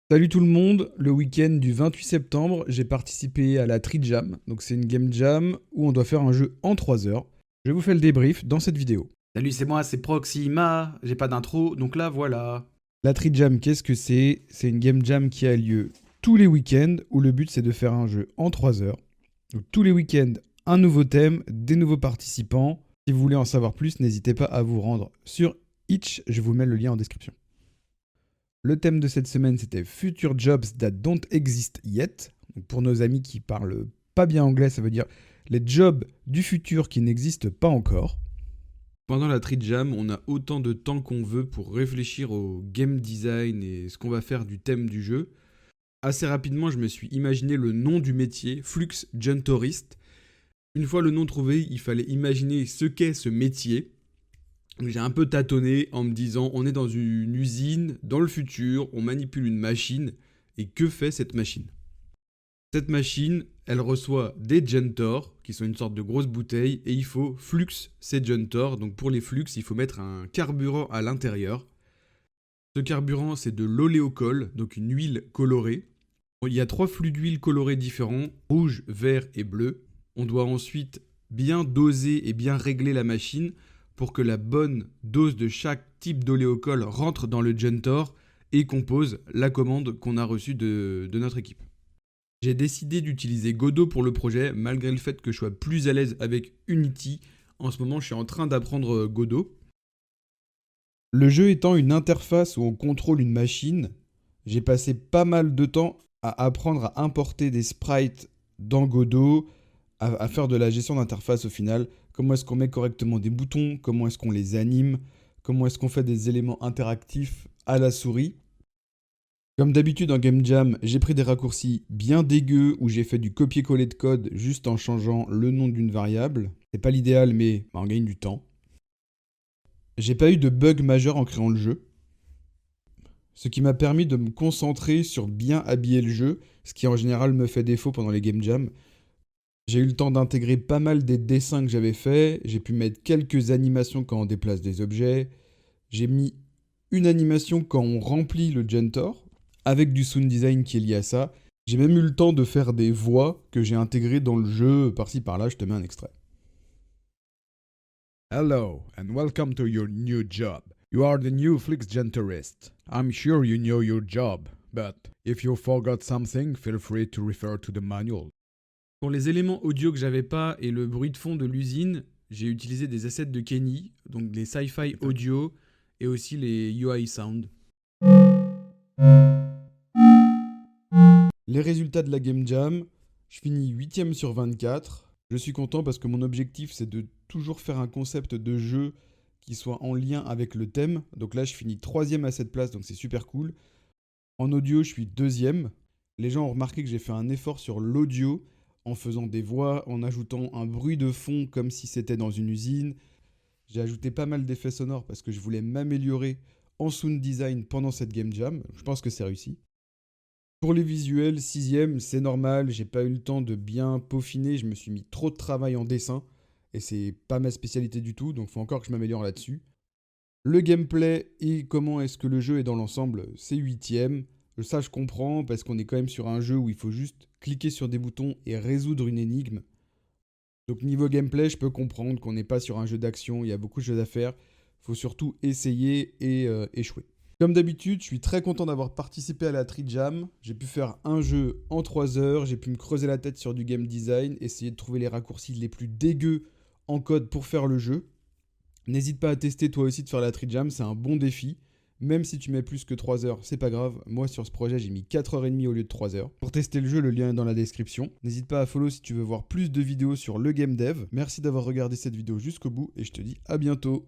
Salut tout le monde, le week-end du 28 septembre, j'ai participé à la Tree Jam. Donc c'est une game jam où on doit faire un jeu en 3 heures. Je vous fais le débrief dans cette vidéo. Salut, c'est moi, c'est Proxima. J'ai pas d'intro, donc là voilà. La Tree Jam, qu'est-ce que c'est? C'est une game jam qui a lieu tous les week-ends où le but c'est de faire un jeu en 3 heures. Donc tous les week-ends, un nouveau thème, des nouveaux participants. Si vous voulez en savoir plus, n'hésitez pas à vous rendre sur Itch, je vous mets le lien en description. Le thème de cette semaine, c'était Future Jobs That Don't Exist Yet. Donc pour nos amis qui parlent pas bien anglais, ça veut dire les jobs du futur qui n'existent pas encore. Pendant la Tree Jam, on a autant de temps qu'on veut pour réfléchir au game design et ce qu'on va faire du thème du jeu. Assez rapidement, je me suis imaginé le nom du métier, Flux Gentorist. Une fois le nom trouvé, il fallait imaginer ce qu'est ce métier. Donc j'ai un peu tâtonné en me disant, on est dans une usine, dans le futur, on manipule une machine, et que fait cette machine ? Cette machine, elle reçoit des Gentors, qui sont une sorte de grosses bouteilles, et il faut flux ces Gentors. Donc pour les flux, il faut mettre un carburant à l'intérieur. Ce carburant, c'est de l'oléocolle, donc une huile colorée. Il y a 3 flux d'huile colorés différents, rouge, vert et bleu. On doit ensuite bien doser et bien régler la machine pour que la bonne dose de chaque type d'oléocolle rentre dans le Gentor et compose la commande qu'on a reçue de notre équipe. J'ai décidé d'utiliser Godot pour le projet, malgré le fait que je sois plus à l'aise avec Unity. En ce moment, je suis en train d'apprendre Godot. Le jeu étant une interface où on contrôle une machine, j'ai passé pas mal de temps à apprendre à importer des sprites dans Godot, à faire de la gestion d'interface au final. Comment est-ce qu'on met correctement des boutons, comment est-ce qu'on les anime, comment est-ce qu'on fait des éléments interactifs à la souris. Comme d'habitude en Game Jam, j'ai pris des raccourcis bien dégueux où j'ai fait du copier-coller de code juste en changeant le nom d'une variable. C'est pas l'idéal, mais on gagne du temps. J'ai pas eu de bug majeur en créant le jeu, ce qui m'a permis de me concentrer sur bien habiller le jeu, ce qui en général me fait défaut pendant les Game Jam. J'ai eu le temps d'intégrer pas mal des dessins que j'avais faits, j'ai pu mettre quelques animations quand on déplace des objets, j'ai mis une animation quand on remplit le Gentor, avec du sound design qui est lié à ça. J'ai même eu le temps de faire des voix que j'ai intégrées dans le jeu, par-ci par-là, je te mets un extrait. Hello and welcome to your new job. You are the new Flix Gentorist. I'm sure you know your job, but if you forgot something, feel free to refer to the manual. Pour les éléments audio que j'avais pas et le bruit de fond de l'usine, j'ai utilisé des assets de Kenny, donc les sci-fi audio et aussi les UI sound. Les résultats de la Game Jam, je finis 8ème sur 24. Je suis content parce que mon objectif c'est de toujours faire un concept de jeu qui soit en lien avec le thème. Donc là je finis 3ème à cette place, donc c'est super cool. En audio je suis 2ème. Les gens ont remarqué que j'ai fait un effort sur l'audio en faisant des voix, en ajoutant un bruit de fond comme si c'était dans une usine. J'ai ajouté pas mal d'effets sonores parce que je voulais m'améliorer en sound design pendant cette Game Jam. Je pense que c'est réussi. Pour les visuels, 6ème, c'est normal, j'ai pas eu le temps de bien peaufiner, je me suis mis trop de travail en dessin, et c'est pas ma spécialité du tout, donc faut encore que je m'améliore là-dessus. Le gameplay et comment est-ce que le jeu est dans l'ensemble, c'est 8ème. Ça je comprends, parce qu'on est quand même sur un jeu où il faut juste cliquer sur des boutons et résoudre une énigme. Donc niveau gameplay, je peux comprendre qu'on n'est pas sur un jeu d'action, il y a beaucoup de choses à faire. Faut surtout essayer et échouer. Comme d'habitude, je suis très content d'avoir participé à la Tree Jam. J'ai pu faire un jeu en 3 heures, j'ai pu me creuser la tête sur du game design, essayer de trouver les raccourcis les plus dégueux en code pour faire le jeu. N'hésite pas à tester toi aussi de faire la Tree Jam, c'est un bon défi. Même si tu mets plus que 3 heures, c'est pas grave. Moi, sur ce projet, j'ai mis 4h30 au lieu de 3 heures. Pour tester le jeu, le lien est dans la description. N'hésite pas à follow si tu veux voir plus de vidéos sur le game dev. Merci d'avoir regardé cette vidéo jusqu'au bout et je te dis à bientôt.